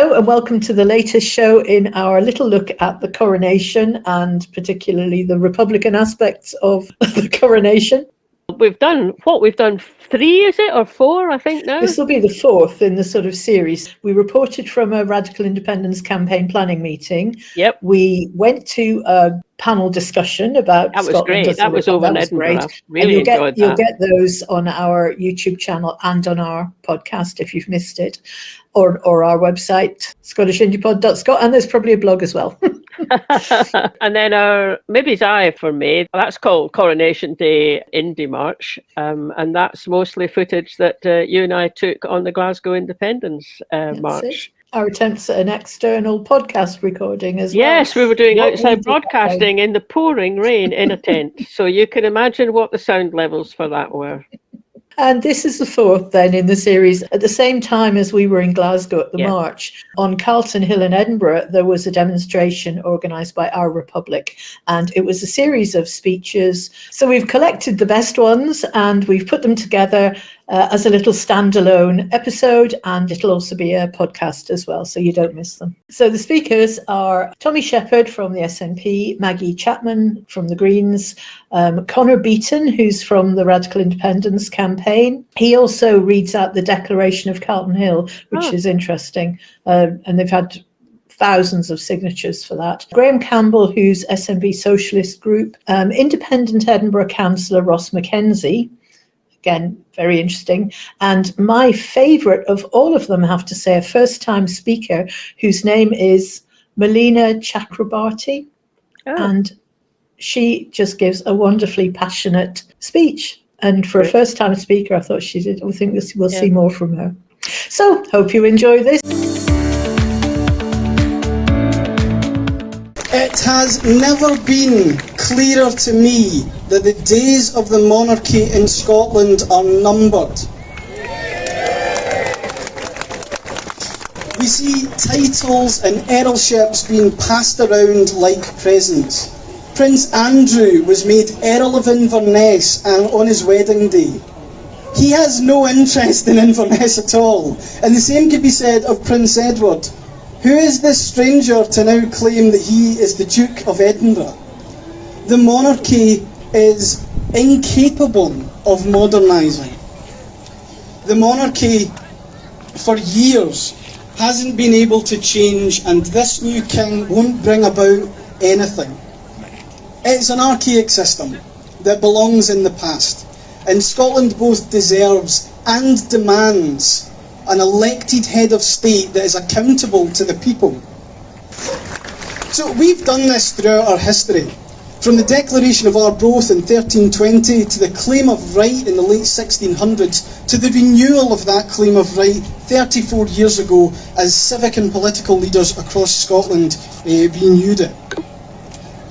Hello and welcome to the latest show in our little look at the coronation and particularly the Republican aspects of the coronation. We've done 3, is it, or 4, I think now? This will be the 4th in the sort of series. We reported from a Radical Independence campaign planning meeting. Yep. We went to a panel discussion about That was Scotland. great. That was over in Edinburgh. Really enjoyed that. You'll get those on our YouTube channel and on our podcast if you've missed it, or our website, scottishindiepod.scot, and there's probably a blog as well. And then our Maybe's Eye for May, that's called Coronation Day Indie March, and that's mostly footage that you and I took on the Glasgow Independence March. Our attempts at an external podcast recording as well. Yes, we were doing outside broadcasting in the pouring rain in a tent, so you can imagine what the sound levels for that were. And this is the 4th then in the series. At the same time as we were in Glasgow at the march, on Calton Hill in Edinburgh, there was a demonstration organised by Our Republic. And it was a series of speeches. So we've collected the best ones and we've put them together as a little standalone episode, and it'll also be a podcast as well, so you don't miss them. So the speakers are Tommy Sheppard from the SNP, Maggie Chapman from the Greens, Conor Beaton, who's from the Radical Independence campaign. He also reads out the Declaration of Calton Hill, which is interesting, and they've had thousands of signatures for that. Graeme Campbell, who's SNP Socialist Group, Independent Edinburgh Councillor Ross McKenzie, again, very interesting. And my favourite of all of them, I have to say, a first-time speaker whose name is Malini Chakraborty. And she just gives a wonderfully passionate speech. And for a first-time speaker, I thought she did. I think we'll see more from her. So, hope you enjoy this. It has never been clearer to me that the days of the monarchy in Scotland are numbered. We see titles and earlships being passed around like presents. Prince Andrew was made Earl of Inverness on his wedding day. He has no interest in Inverness at all, and the same could be said of Prince Edward. Who is this stranger to now claim that he is the Duke of Edinburgh? The monarchy is incapable of modernising. The monarchy, for years, hasn't been able to change, and this new king won't bring about anything. It's an archaic system that belongs in the past, and Scotland both deserves and demands an elected head of state that is accountable to the people. So we've done this throughout our history, from the declaration of Arbroath in 1320 to the claim of right in the late 1600s to the renewal of that claim of right 34 years ago as civic and political leaders across Scotland renewed it.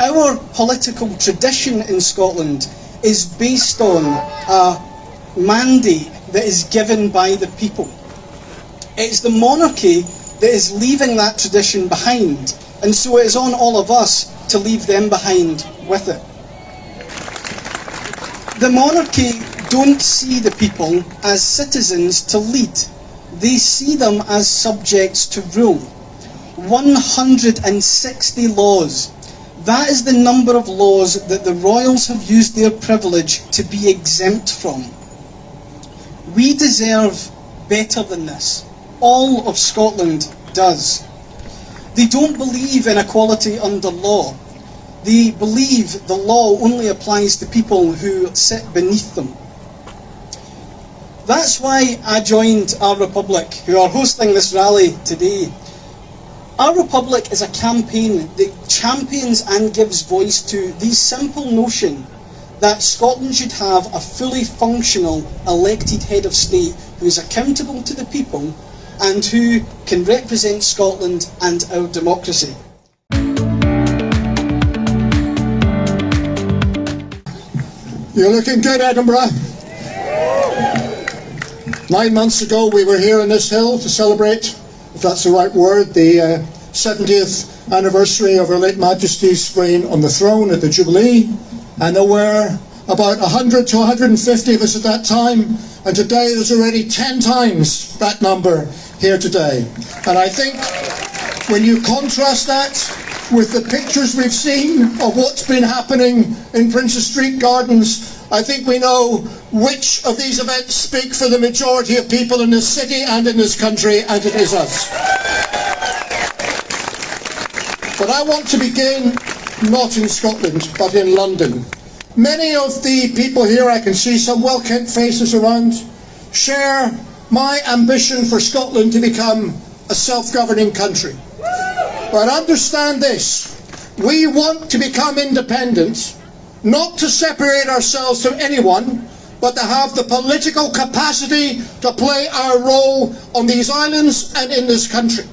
Our political tradition in Scotland is based on a mandate that is given by the people. It's the monarchy that is leaving that tradition behind, and so it is on all of us to leave them behind with it. The monarchy don't see the people as citizens to lead. They see them as subjects to rule. 160 laws. That is the number of laws that the royals have used their privilege to be exempt from. We deserve better than this. All of Scotland does. They don't believe in equality under law. They believe the law only applies to people who sit beneath them. That's why I joined Our Republic, who are hosting this rally today. Our Republic is a campaign that champions and gives voice to the simple notion that Scotland should have a fully functional elected head of state who is accountable to the people and who can represent Scotland and our democracy. You're looking good, Edinburgh. 9 months ago we were here on this hill to celebrate, if that's the right word, the 70th anniversary of Her late Majesty's reign on the throne at the Jubilee, and there were about 100 to 150 of us at that time, and today there's already 10 times that number here today. And I think when you contrast that with the pictures we've seen of what's been happening in Princes Street Gardens, I think we know which of these events speak for the majority of people in this city and in this country, and it is us. But I want to begin not in Scotland, but in London. Many of the people here, I can see some well-kept faces around, share my ambition for Scotland to become a self-governing country. But understand this, we want to become independent, not to separate ourselves from anyone, but to have the political capacity to play our role on these islands and in this country.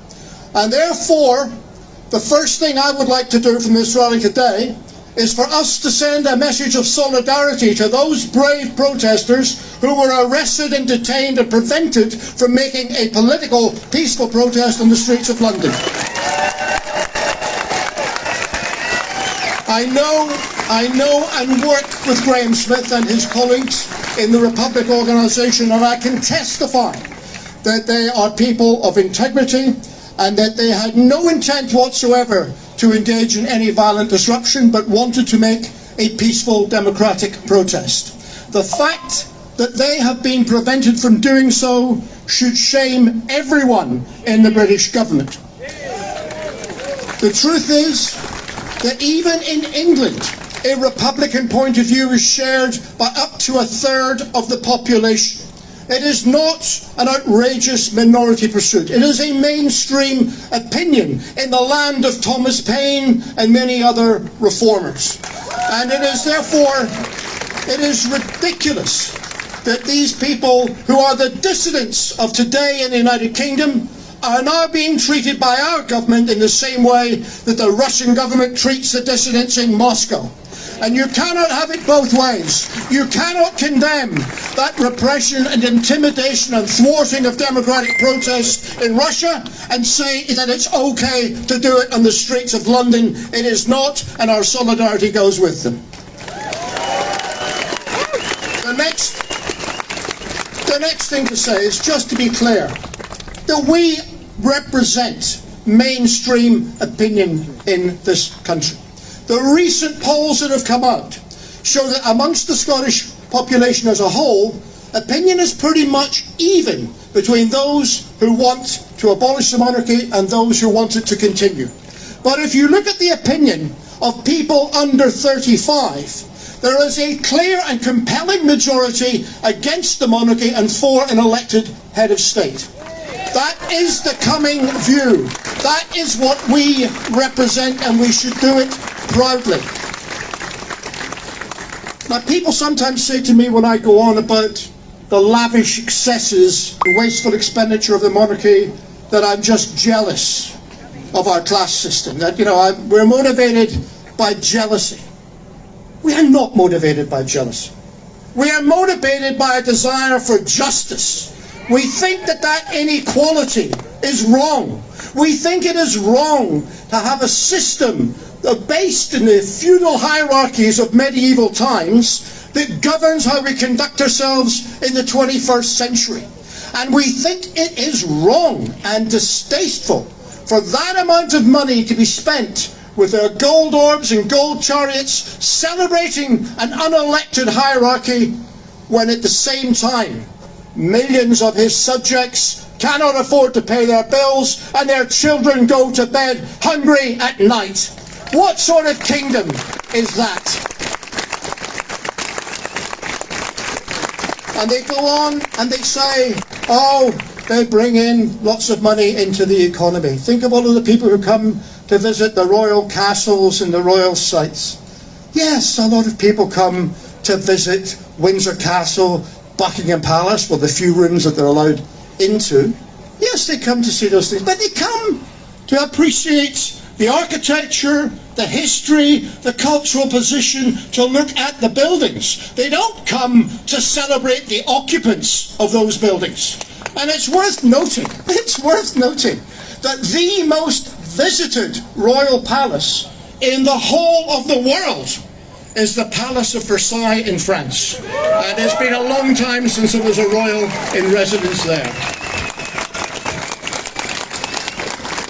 And therefore, the first thing I would like to do from this rally today is for us to send a message of solidarity to those brave protesters who were arrested and detained and prevented from making a political, peaceful protest on the streets of London. I know and work with Graeme Smith and his colleagues in the Republic organisation, and I can testify that they are people of integrity and that they had no intent whatsoever to engage in any violent disruption, but wanted to make a peaceful democratic protest. The fact that they have been prevented from doing so should shame everyone in the British government. The truth is that even in England, a Republican point of view is shared by up to a third of the population. It is not an outrageous minority pursuit. It is a mainstream opinion in the land of Thomas Paine and many other reformers. And it is therefore, it is ridiculous that these people who are the dissidents of today in the United Kingdom are now being treated by our government in the same way that the Russian government treats the dissidents in Moscow. And you cannot have it both ways. You cannot condemn that repression and intimidation and thwarting of democratic protests in Russia and say that it's okay to do it on the streets of London. It is not, and our solidarity goes with them. The next thing to say is just to be clear that we represent mainstream opinion in this country. The recent polls that have come out show that amongst the Scottish population as a whole, opinion is pretty much even between those who want to abolish the monarchy and those who want it to continue. But if you look at the opinion of people under 35, there is a clear and compelling majority against the monarchy and for an elected head of state. That is the coming view. That is what we represent, and we should do it proudly. Now, people sometimes say to me when I go on about the lavish excesses, the wasteful expenditure of the monarchy, that I'm just jealous of our class system, that, we're motivated by jealousy. We are not motivated by jealousy. We are motivated by a desire for justice. We think that inequality is wrong. We think it is wrong to have a system based in the feudal hierarchies of medieval times that governs how we conduct ourselves in the 21st century. And we think it is wrong and distasteful for that amount of money to be spent with their gold orbs and gold chariots celebrating an unelected hierarchy, when at the same time millions of his subjects cannot afford to pay their bills and their children go to bed hungry at night. What sort of kingdom is that? And they go on and they say, oh, they bring in lots of money into the economy. Think of all of the people who come to visit the royal castles and the royal sites. Yes, a lot of people come to visit Windsor Castle, Buckingham Palace, well, the few rooms that they're allowed into. Yes, they come to see those things, but they come to appreciate the architecture, the history, the cultural position, to look at the buildings. They don't come to celebrate the occupants of those buildings. And it's worth noting that the most visited royal palace in the whole of the world is the Palace of Versailles in France. And it's been a long time since there was a royal in residence there.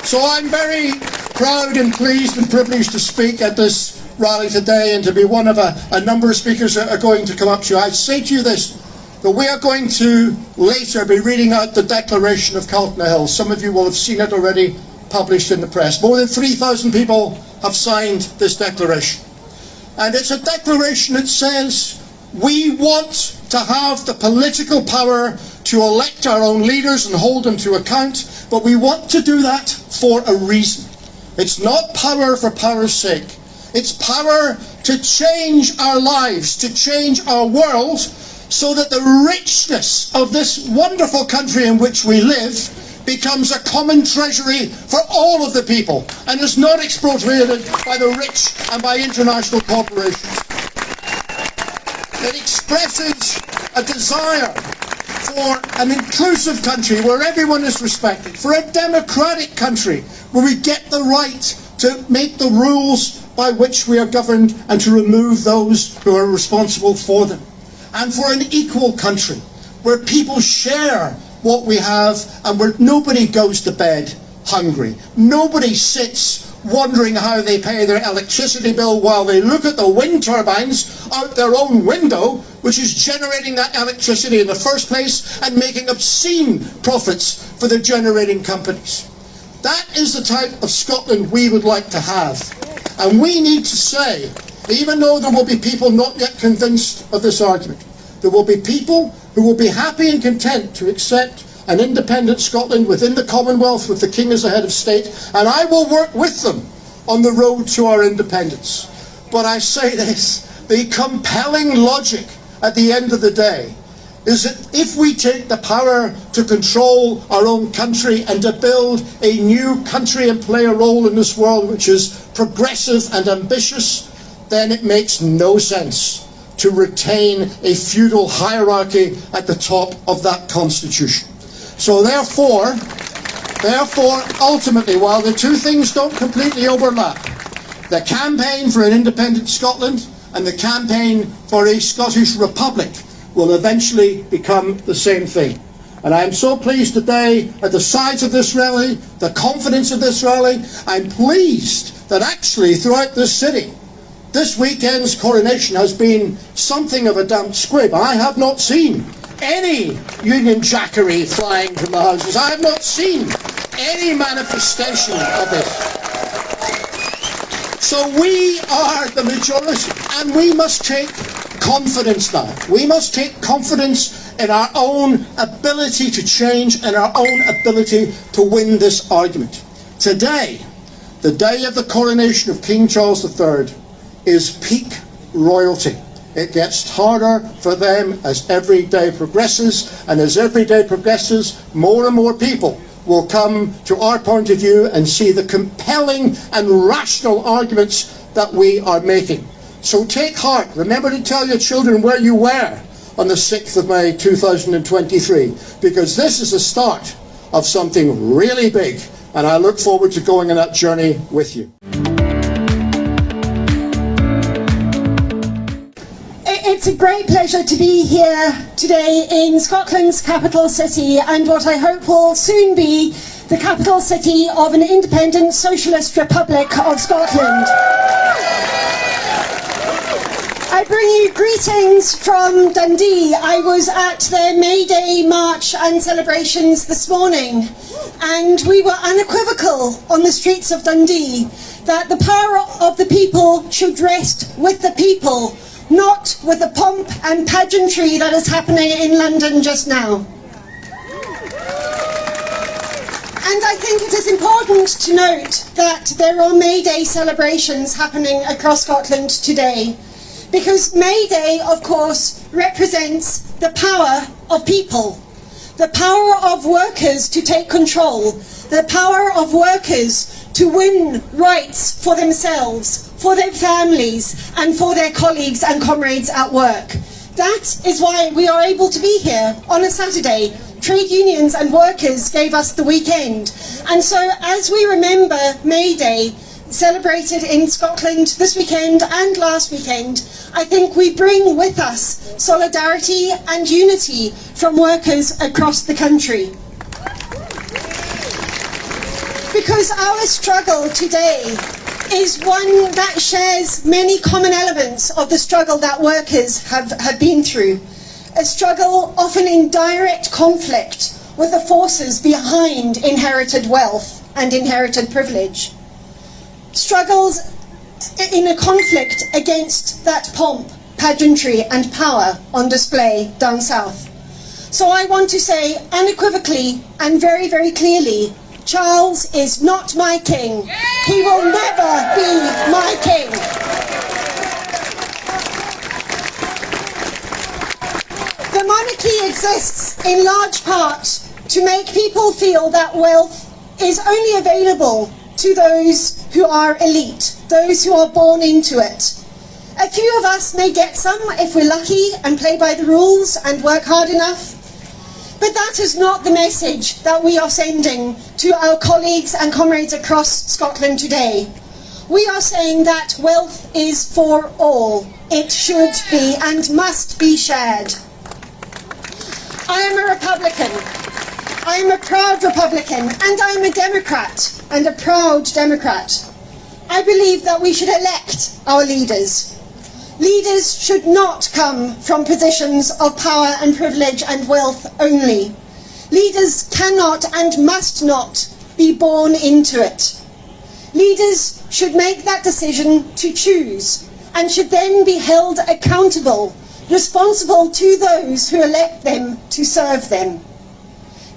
So I'm very proud and pleased and privileged to speak at this rally today and to be one of a number of speakers that are going to come up to you. I say to you this, that we are going to later be reading out the Declaration of Calton Hill. Some of you will have seen it already published in the press. More than 3,000 people have signed this declaration. And it's a declaration that says we want to have the political power to elect our own leaders and hold them to account, but we want to do that for a reason. It's not power for power's sake. It's power to change our lives, to change our world, so that the richness of this wonderful country in which we live becomes a common treasury for all of the people and is not expropriated by the rich and by international corporations. It expresses a desire for an inclusive country where everyone is respected, for a democratic country where we get the right to make the rules by which we are governed and to remove those who are responsible for them, and for an equal country where people share what we have and where nobody goes to bed hungry. Nobody sits wondering how they pay their electricity bill while they look at the wind turbines out their own window, which is generating that electricity in the first place and making obscene profits for the generating companies. That is the type of Scotland we would like to have. And we need to say, even though there will be people not yet convinced of this argument, there will be people who will be happy and content to accept an independent Scotland within the Commonwealth with the King as the head of state, and I will work with them on the road to our independence. But I say this, the compelling logic at the end of the day is that if we take the power to control our own country and to build a new country and play a role in this world which is progressive and ambitious, then it makes no sense to retain a feudal hierarchy at the top of that constitution. So therefore, ultimately, while the two things don't completely overlap, the campaign for an independent Scotland and the campaign for a Scottish Republic will eventually become the same thing. And I am so pleased today at the size of this rally, the confidence of this rally. I'm pleased that actually throughout this city, this weekend's coronation has been something of a damp squib. I have not seen any Union Jackery flying from the houses. I have not seen any manifestation of this. So we are the majority, and we must take confidence now. We must take confidence in our own ability to change and our own ability to win this argument. Today, the day of the coronation of King Charles III, is peak royalty. It gets harder for them as every day progresses, and as every day progresses, more and more people will come to our point of view and see the compelling and rational arguments that we are making. So take heart. Remember to tell your children where you were on the 6th of May 2023, because this is the start of something really big, and I look forward to going on that journey with you. It's a great pleasure to be here today in Scotland's capital city, and what I hope will soon be the capital city of an independent socialist republic of Scotland. I bring you greetings from Dundee. I was at their May Day march and celebrations this morning, and we were unequivocal on the streets of Dundee that the power of the people should rest with the people, not with the pomp and pageantry that is happening in London just now. And I think it is important to note that there are May Day celebrations happening across Scotland today, because May Day, of course, represents the power of people, the power of workers to take control, the power of workers to win rights for themselves, for their families, and for their colleagues and comrades at work. That is why we are able to be here on a Saturday. Trade unions and workers gave us the weekend. And so as we remember May Day, celebrated in Scotland this weekend and last weekend, I think we bring with us solidarity and unity from workers across the country. because our struggle today is one that shares many common elements of the struggle that workers have been through. A struggle often in direct conflict with the forces behind inherited wealth and inherited privilege. Struggles in a conflict against that pomp, pageantry and power on display down south. So I want to say unequivocally and very, very clearly, Charles is not my king. He will never be my king. The monarchy exists in large part to make people feel that wealth is only available to those who are elite, those who are born into it. A few of us may get some if we're lucky and play by the rules and work hard enough. But that is not the message that we are sending to our colleagues and comrades across Scotland today. We are saying that wealth is for all. It should be and must be shared. I am a Republican. I am a proud Republican, and I am a Democrat, and a proud Democrat. I believe that we should elect our leaders. Leaders should not come from positions of power and privilege and wealth only. Leaders cannot and must not be born into it. Leaders should make that decision to choose and should then be held accountable, responsible to those who elect them to serve them.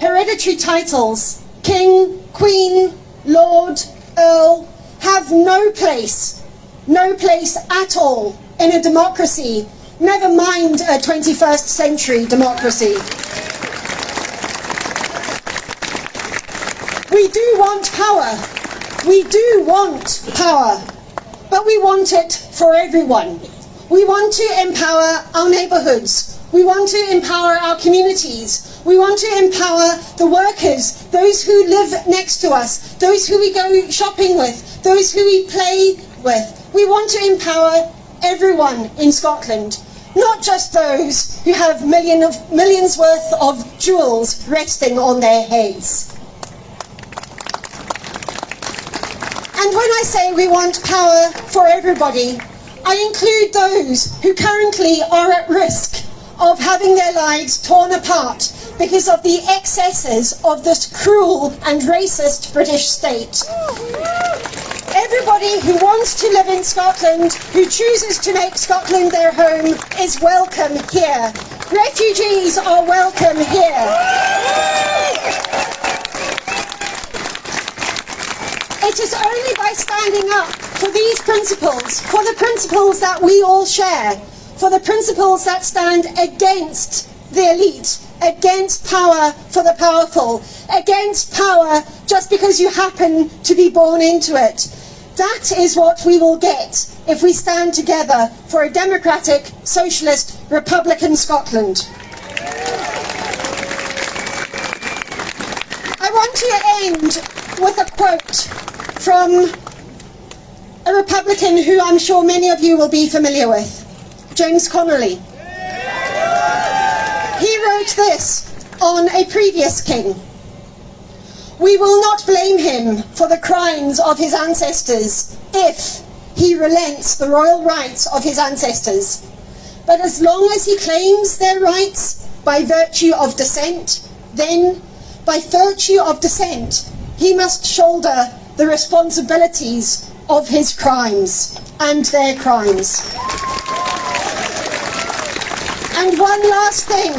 Hereditary titles, King, Queen, Lord, Earl, have no place at all in a democracy, never mind a 21st century democracy. We do want power. We do want power, but we want it for everyone. We want to empower our neighbourhoods. We want to empower our communities. We want to empower the workers, those who live next to us, those who we go shopping with, those who we play with. We want to empower everyone in Scotland, not just those who have millions worth of jewels resting on their heads. And when I say we want power for everybody, I include those who currently are at risk of having their lives torn apart because of the excesses of this cruel and racist British state. Everybody who wants to live in Scotland, who chooses to make Scotland their home, is welcome here. Refugees are welcome here. It is only by standing up for these principles, for the principles that we all share, for the principles that stand against the elite, against power for the powerful, against power just because you happen to be born into it. That is what we will get if we stand together for a democratic, socialist, Republican Scotland. I want to end with a quote from a Republican who I'm sure many of you will be familiar with, James Connolly. He wrote this on a previous king: "We will not blame him for the crimes of his ancestors if he relents the royal rights of his ancestors. But as long as he claims their rights by virtue of descent, then, by virtue of descent, he must shoulder the responsibilities of his crimes and their crimes." And one last thing.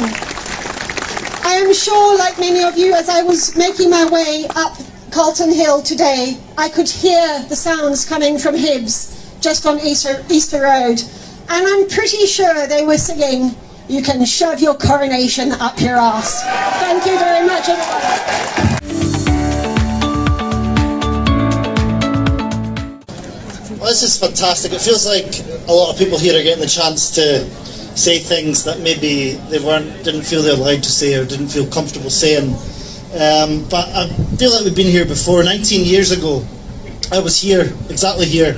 I am sure, like many of you, as I was making my way up Calton Hill today, I could hear the sounds coming from Hibs just on Easter Road. And I'm pretty sure they were singing, "You can shove your coronation up your arse." Thank you very much. Well, this is fantastic. It feels like a lot of people here are getting the chance to say things that maybe they didn't feel they were allowed to say or didn't feel comfortable saying. But I feel like we've been here before. 19 years ago, I was here, exactly here,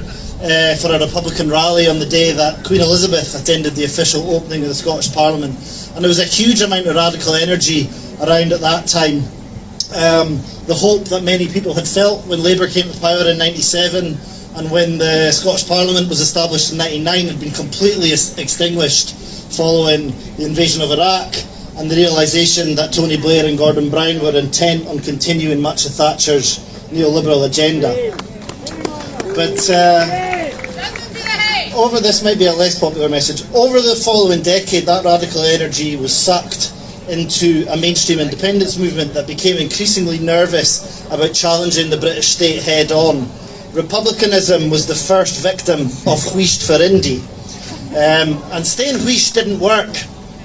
for a Republican rally on the day that Queen Elizabeth attended the official opening of the Scottish Parliament. And there was a huge amount of radical energy around at that time. the hope that many people had felt when Labour came to power in '97 and when the Scottish Parliament was established in '99 had been completely extinguished following the invasion of Iraq, and the realisation that Tony Blair and Gordon Brown were intent on continuing much of Thatcher's neoliberal agenda. But over this might be a less popular message. Over the following decade, that radical energy was sucked into a mainstream independence movement that became increasingly nervous about challenging the British state head on. Republicanism was the first victim of wheesht for Indy. And staying wheesht didn't work.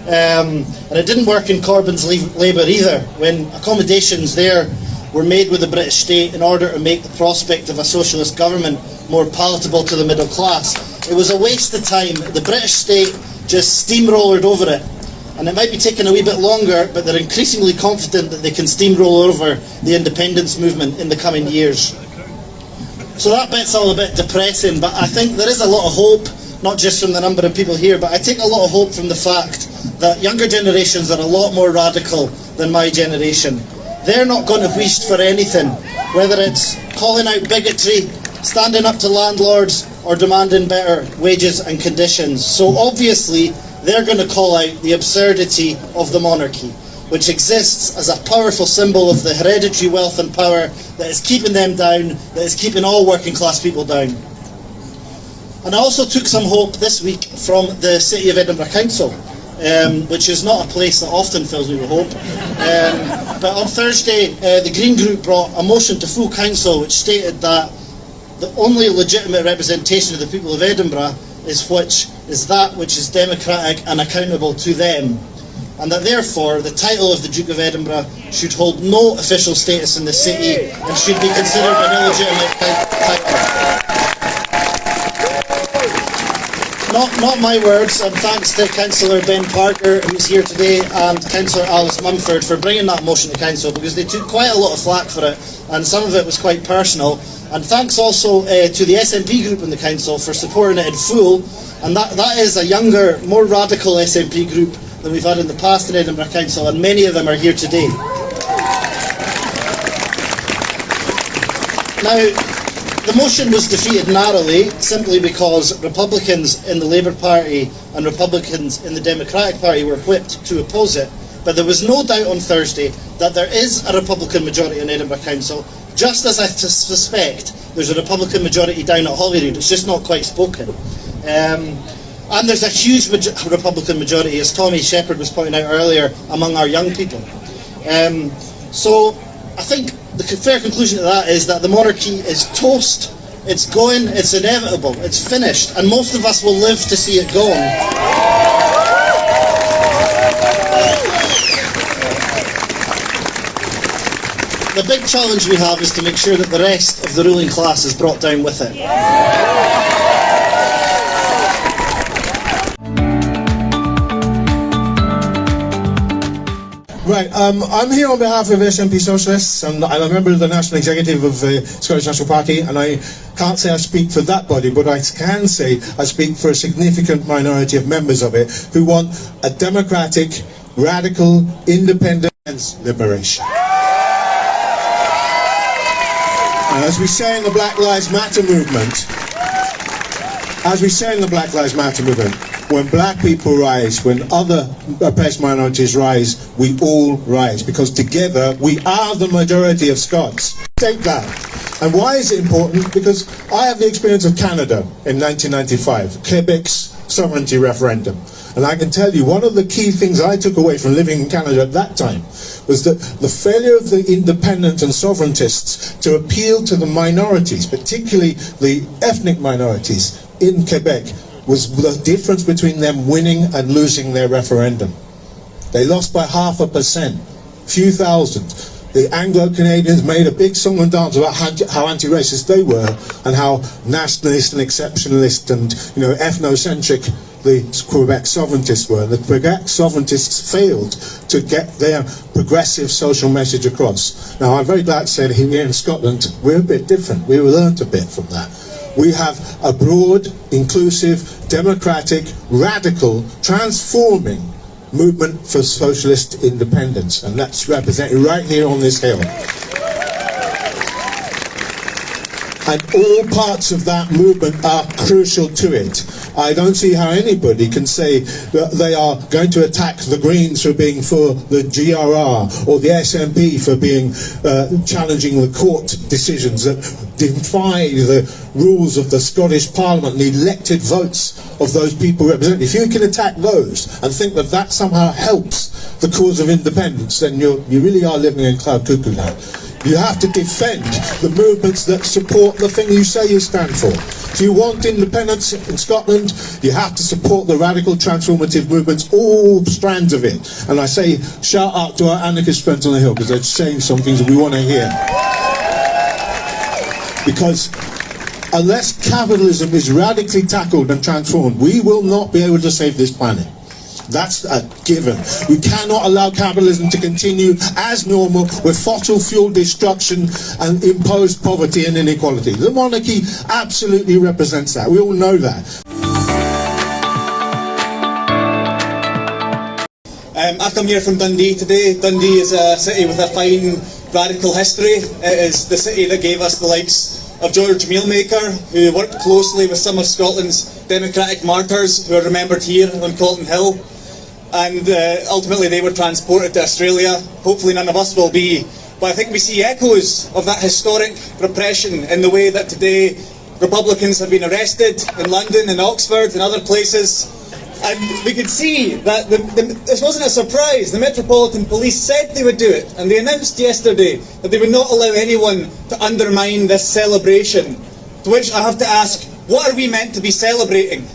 And it didn't work in Corbyn's Labour either, when accommodations there were made with the British state in order to make the prospect of a socialist government more palatable to the middle class. It was a waste of time. The British state just steamrollered over it. And it might be taking a wee bit longer, but they're increasingly confident that they can steamroll over the independence movement in the coming years. So that bit's all a bit depressing, but I think there is a lot of hope, not just from the number of people here, but I take a lot of hope from the fact that younger generations are a lot more radical than my generation. They're not going to wheesht for anything, whether it's calling out bigotry, standing up to landlords, or demanding better wages and conditions. So obviously, they're going to call out the absurdity of the monarchy, which exists as a powerful symbol of the hereditary wealth and power that is keeping them down, that is keeping all working class people down. And I also took some hope this week from the City of Edinburgh Council, which is not a place that often fills me with hope. But on Thursday, the Green Group brought a motion to full council which stated that the only legitimate representation of the people of Edinburgh is that which is democratic and accountable to them, and that therefore the title of the Duke of Edinburgh should hold no official status in the city and should be considered an illegitimate title. Not my words, and thanks to Councillor Ben Parker, who's here today, and Councillor Alice Mumford for bringing that motion to Council, because they took quite a lot of flack for it, and some of it was quite personal. And thanks also to the SNP group in the Council for supporting it in full, and that is a younger, more radical SNP group than we've had in the past in Edinburgh Council, and many of them are here today. Now, the motion was defeated narrowly simply because Republicans in the Labour Party and Republicans in the Democratic Party were whipped to oppose it. But there was no doubt on Thursday that there is a Republican majority in Edinburgh Council, just as I suspect there's a Republican majority down at Holyrood. It's just not quite spoken. And there's a huge Republican majority, as Tommy Sheppard was pointing out earlier, among our young people. So I think the fair conclusion to that is that the monarchy is toast, it's going, it's inevitable, it's finished, and most of us will live to see it gone. The big challenge we have is to make sure that the rest of the ruling class is brought down with it. Right, I'm here on behalf of SNP Socialists, and I'm a member of the National Executive of the Scottish National Party, and I can't say I speak for that body, but I can say I speak for a significant minority of members of it who want a democratic, radical, independent liberation. And as we say in the Black Lives Matter movement, when black people rise, when other oppressed minorities rise, we all rise, because together we are the majority of Scots. Take that. And why is it important? Because I have the experience of Canada in 1995, Quebec's sovereignty referendum. And I can tell you, one of the key things I took away from living in Canada at that time was that the failure of the independent and sovereigntists to appeal to the minorities, particularly the ethnic minorities in Quebec, was the difference between them winning and losing their referendum. They lost by 0.5%, few thousand. The Anglo-Canadians made a big song and dance about how anti-racist they were and how nationalist and exceptionalist and ethnocentric the Quebec sovereigntists were. The Quebec sovereigntists failed to get their progressive social message across. Now, I'm very glad to say that here in Scotland, we're a bit different. We learned a bit from that. We have a broad, inclusive, democratic, radical, transforming movement for socialist independence, and that's represented right here on this hill. And all parts of that movement are crucial to it. I don't see how anybody can say that they are going to attack the Greens for being for the GRR, or the SNP for being challenging the court decisions that defy the rules of the Scottish Parliament and the elected votes of those people represented. If you can attack those and think that that somehow helps the cause of independence, then you really are living in cloud cuckoo land. You have to defend the movements that support the thing you say you stand for. If you want independence in Scotland, you have to support the radical transformative movements, all strands of it. And I say, shout out to our anarchist friends on the Hill, because they're saying some things that we want to hear. Because unless capitalism is radically tackled and transformed, we will not be able to save this planet. That's a given. We cannot allow capitalism to continue as normal with fossil fuel destruction and imposed poverty and inequality. The monarchy absolutely represents that. We all know that. I've come here from Dundee today. Dundee is a city with a fine radical history. It is the city that gave us the likes of George Mealmaker, who worked closely with some of Scotland's democratic martyrs who are remembered here on Calton Hill. And ultimately they were transported to Australia. Hopefully none of us will be. But I think we see echoes of that historic repression in the way that today Republicans have been arrested in London and Oxford and other places. And we could see that this wasn't a surprise. The Metropolitan Police said they would do it, and they announced yesterday that they would not allow anyone to undermine this celebration. To which I have to ask, what are we meant to be celebrating?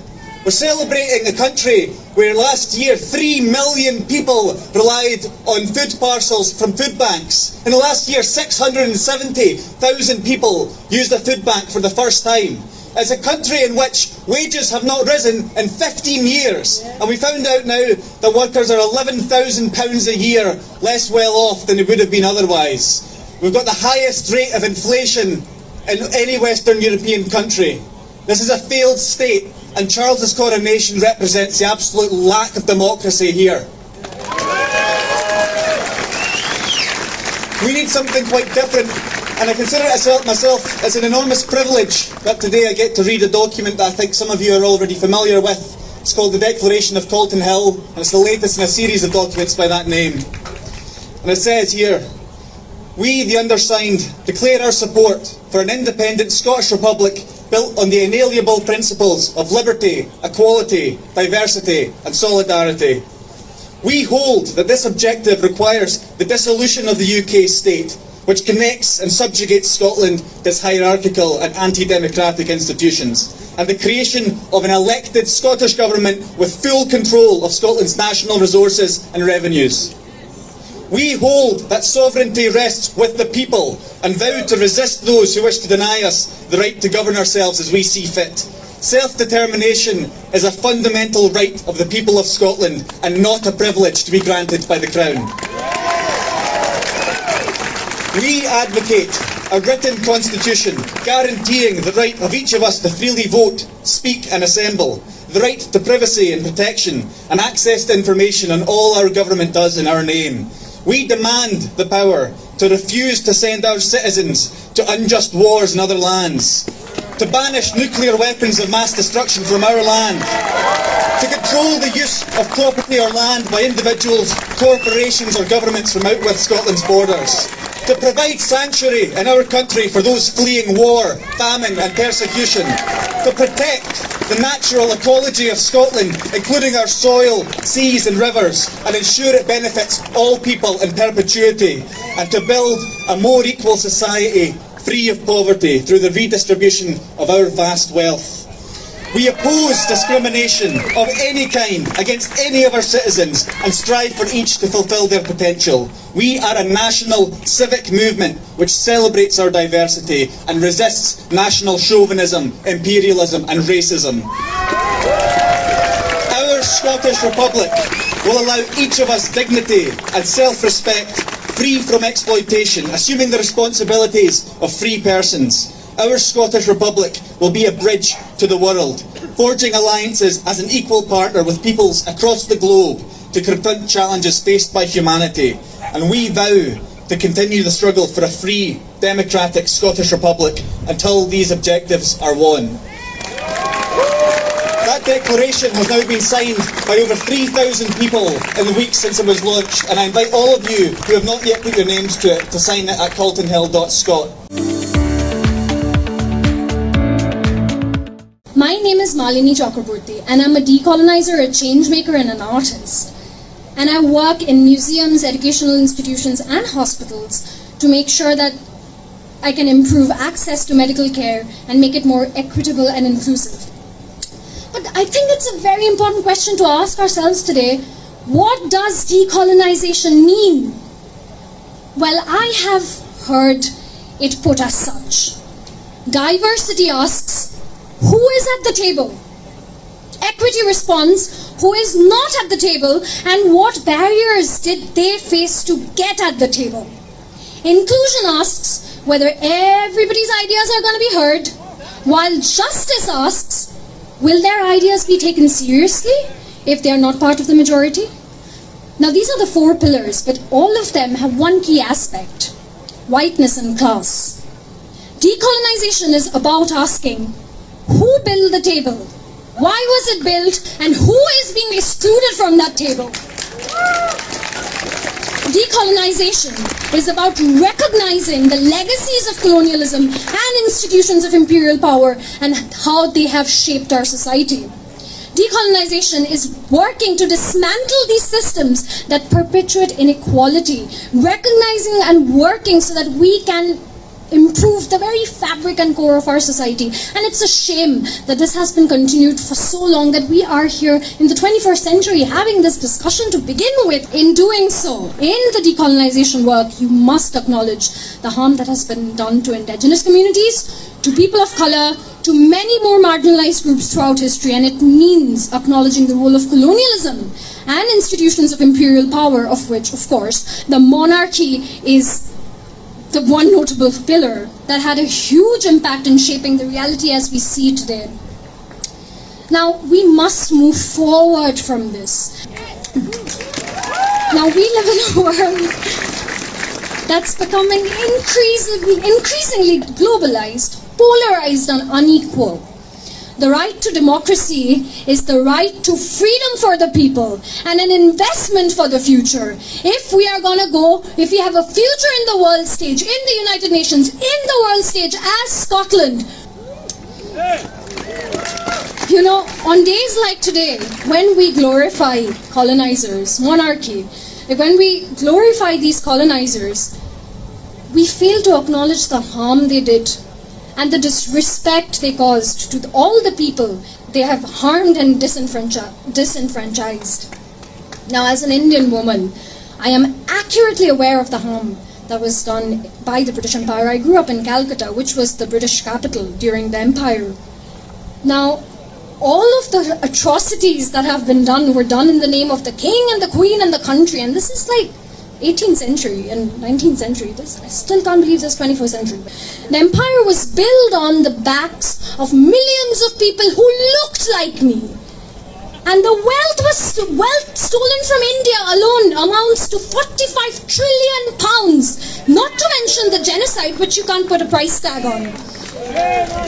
We're celebrating a country where last year 3 million people relied on food parcels from food banks. In the last year, 670,000 people used a food bank for the first time. It's a country in which wages have not risen in 15 years. And we found out now that workers are £11,000 a year less well off than they would have been otherwise. We've got the highest rate of inflation in any Western European country. This is a failed state, and Charles's coronation represents the absolute lack of democracy here. We need something quite different, and I consider it myself as an enormous privilege that today I get to read a document that I think some of you are already familiar with. It's called the Declaration of Calton Hill, and it's the latest in a series of documents by that name. And it says here, "We, the undersigned, declare our support for an independent Scottish Republic built on the inalienable principles of liberty, equality, diversity and solidarity. We hold that this objective requires the dissolution of the UK state, which connects and subjugates Scotland to its hierarchical and anti-democratic institutions, and the creation of an elected Scottish Government with full control of Scotland's national resources and revenues. We hold that sovereignty rests with the people and vow to resist those who wish to deny us the right to govern ourselves as we see fit. Self-determination is a fundamental right of the people of Scotland and not a privilege to be granted by the Crown. We advocate a written constitution guaranteeing the right of each of us to freely vote, speak and assemble, the right to privacy and protection and access to information on all our government does in our name. We demand the power to refuse to send our citizens to unjust wars in other lands, to banish nuclear weapons of mass destruction from our land, to control the use of property or land by individuals, corporations or governments from out with Scotland's borders, to provide sanctuary in our country for those fleeing war, famine and persecution, to protect the natural ecology of Scotland, including our soil, seas and rivers, and ensure it benefits all people in perpetuity, and to build a more equal society free of poverty through the redistribution of our vast wealth. We oppose discrimination of any kind against any of our citizens and strive for each to fulfil their potential. We are a national civic movement which celebrates our diversity and resists national chauvinism, imperialism and racism. Our Scottish Republic will allow each of us dignity and self-respect, free from exploitation, assuming the responsibilities of free persons. Our Scottish Republic will be a bridge to the world, forging alliances as an equal partner with peoples across the globe to confront challenges faced by humanity, and we vow to continue the struggle for a free, democratic Scottish Republic until these objectives are won. That declaration has now been signed by over 3,000 people in the week since it was launched, and I invite all of you who have not yet put your names to it to sign it at caltonhill.scot. My name is Malini Chakraborty, and I'm a decolonizer, a changemaker, and an artist. And I work in museums, educational institutions, and hospitals to make sure that I can improve access to medical care and make it more equitable and inclusive. But I think it's a very important question to ask ourselves today. What does decolonization mean? Well, I have heard it put as such. Diversity asks, who is at the table? Equity responds, who is not at the table, and what barriers did they face to get at the table? Inclusion asks whether everybody's ideas are going to be heard, while justice asks, will their ideas be taken seriously if they are not part of the majority? Now these are the 4 pillars, but all of them have one key aspect: whiteness and class. Decolonization is about asking, who built the table? Why was it built? And who is being excluded from that table? Decolonization is about recognizing the legacies of colonialism and institutions of imperial power and how they have shaped our society. Decolonization is working to dismantle these systems that perpetuate inequality, recognizing and working so that we can improve the very fabric and core of our society. And it's a shame that this has been continued for so long, that we are here in the 21st century having this discussion to begin with. In doing so, in the decolonization work, you must acknowledge the harm that has been done to indigenous communities, to people of colour, to many more marginalized groups throughout history, and it means acknowledging the role of colonialism and institutions of imperial power, of which, of course, the monarchy is the one notable pillar that had a huge impact in shaping the reality as we see it today. Now, we must move forward from this. Now, we live in a world that's becoming increasingly globalized, polarized, and unequal. The right to democracy is the right to freedom for the people and an investment for the future. If we have a future in the world stage, in the United Nations, in the world stage as Scotland, you know, on days like today, when we glorify colonizers, monarchy, when we glorify these colonizers, we fail to acknowledge the harm they did and the disrespect they caused to all the people they have harmed and disenfranchised. Now, as an Indian woman, I am accurately aware of the harm that was done by the British Empire. I grew up in Calcutta, which was the British capital during the Empire. Now, all of the atrocities that have been done were done in the name of the king and the queen and the country, and this is like 18th century and 19th century. I still can't believe this 21st century. The empire was built on the backs of millions of people who looked like me. And the wealth stolen from India alone amounts to 45 trillion pounds, not to mention the genocide, which you can't put a price tag on.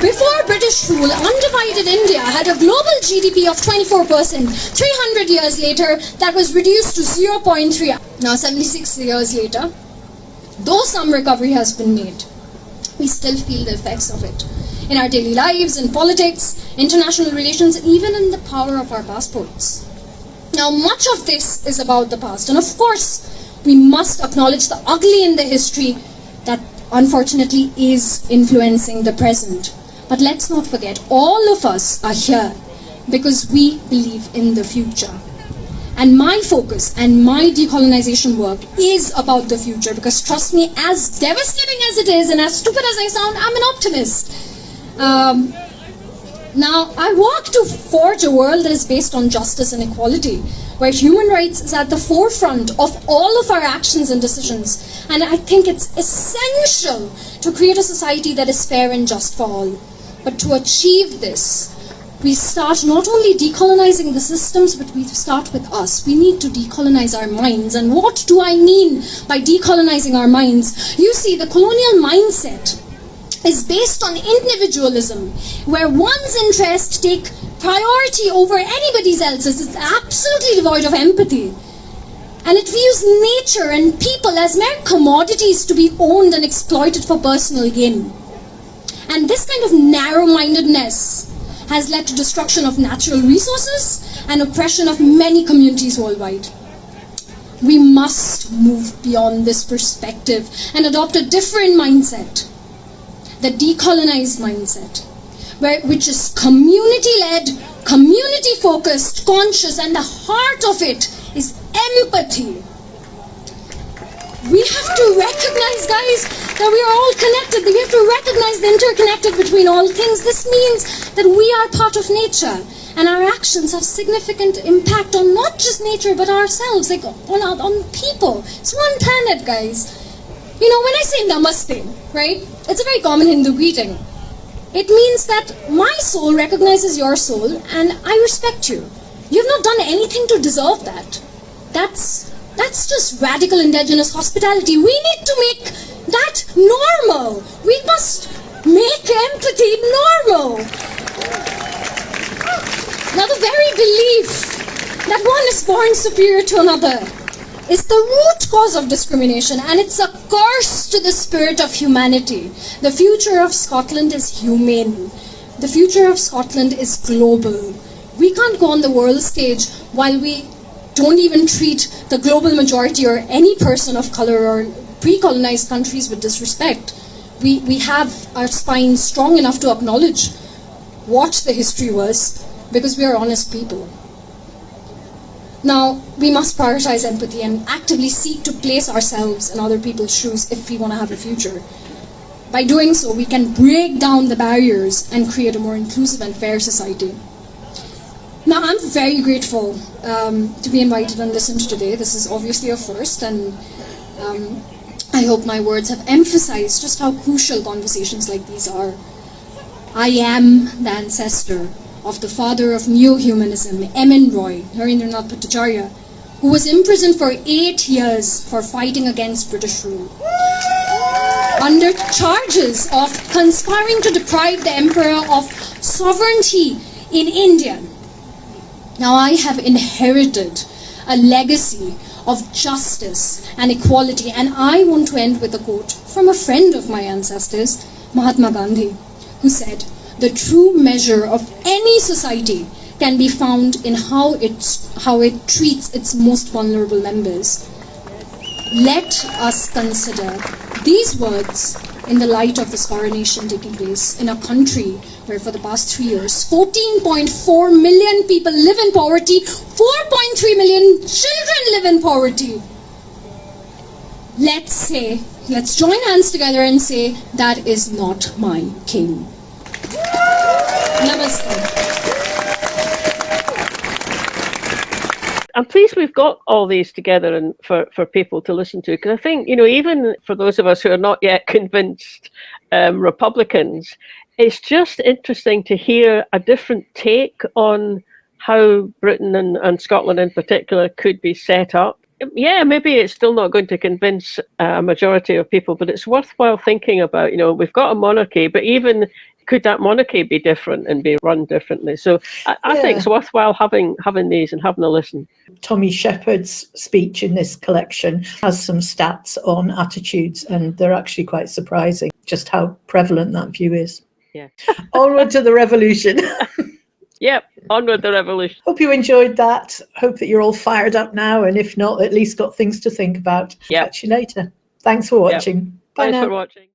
Before British rule, undivided India had a global GDP of 24%. 300 years later, that was reduced to 0.3. Now, 76 years later, though some recovery has been made, we still feel the effects of it in our daily lives, in politics, international relations, even in the power of our passports. Now, much of this is about the past, and of course, we must acknowledge the ugly in the history that unfortunately is influencing the present. But let's not forget, all of us are here because we believe in the future. And my focus and my decolonization work is about the future, because trust me, as devastating as it is and as stupid as I sound, I'm an optimist. Now, I work to forge a world that is based on justice and equality, where human rights is at the forefront of all of our actions and decisions. And I think it's essential to create a society that is fair and just for all. But to achieve this, we start not only decolonizing the systems, but we start with us. We need to decolonize our minds. And what do I mean by decolonizing our minds? You see, the colonial mindset is based on individualism, where one's interests take priority over anybody else's. It's absolutely devoid of empathy. And it views nature and people as mere commodities to be owned and exploited for personal gain. And this kind of narrow-mindedness has led to destruction of natural resources and oppression of many communities worldwide. We must move beyond this perspective and adopt a different mindset, the decolonized mindset, which is community-led, community-focused, conscious, and the heart of it is empathy. We have to recognize, guys, that we are all connected. We have to recognize the interconnected between all things. This means that we are part of nature, and our actions have significant impact on not just nature, but ourselves, like on people. It's one planet, guys. You know, when I say namaste, right, it's a very common Hindu greeting. It means that my soul recognizes your soul, and I respect you. You have not done anything to deserve that. That's just radical indigenous hospitality. We need to make that normal. We must make empathy normal. Now, the very belief that one is born superior to another is the root cause of discrimination, and it's a curse to the spirit of humanity. The future of Scotland is humane. The future of Scotland is global. We can't go on the world stage while we don't even treat the global majority or any person of colour or pre-colonized countries with disrespect. We have our spine strong enough to acknowledge what the history was, because we are honest people. Now, we must prioritize empathy and actively seek to place ourselves in other people's shoes if we want to have a future. By doing so, we can break down the barriers and create a more inclusive and fair society. Now, I'm very grateful to be invited and listened to today. This is obviously a first, and I hope my words have emphasized just how crucial conversations like these are. I am the ancestor of the father of neo-humanism, M.N. Roy, Narendranath Bhattacharya, who was imprisoned for 8 years for fighting against British rule, under charges of conspiring to deprive the emperor of sovereignty in India. Now, I have inherited a legacy of justice and equality, and I want to end with a quote from a friend of my ancestors, Mahatma Gandhi, who said, "The true measure of any society can be found in how it treats its most vulnerable members." Let us consider these words in the light of this coronation taking place in a country where for the past 3 years, 14.4 million people live in poverty, 4.3 million children live in poverty. Let's join hands together and say, that is not my king. Namaste. I'm pleased we've got all these together and for people to listen to, because I think, even for those of us who are not yet convinced Republicans, it's just interesting to hear a different take on how Britain and Scotland in particular could be set up. Yeah, maybe it's still not going to convince a majority of people, but it's worthwhile thinking about, we've got a monarchy, but even could that monarchy be different and be run differently? So I think it's worthwhile having these and having a listen. Tommy Sheppard's speech in this collection has some stats on attitudes, and they're actually quite surprising, just how prevalent that view is. Yeah. Onward to the revolution. Yep, onward the revolution. Hope you enjoyed that. Hope that you're all fired up now, and if not, at least got things to think about. Yep. Catch you later. Thanks for watching. Yep. Bye Thanks now. for watching.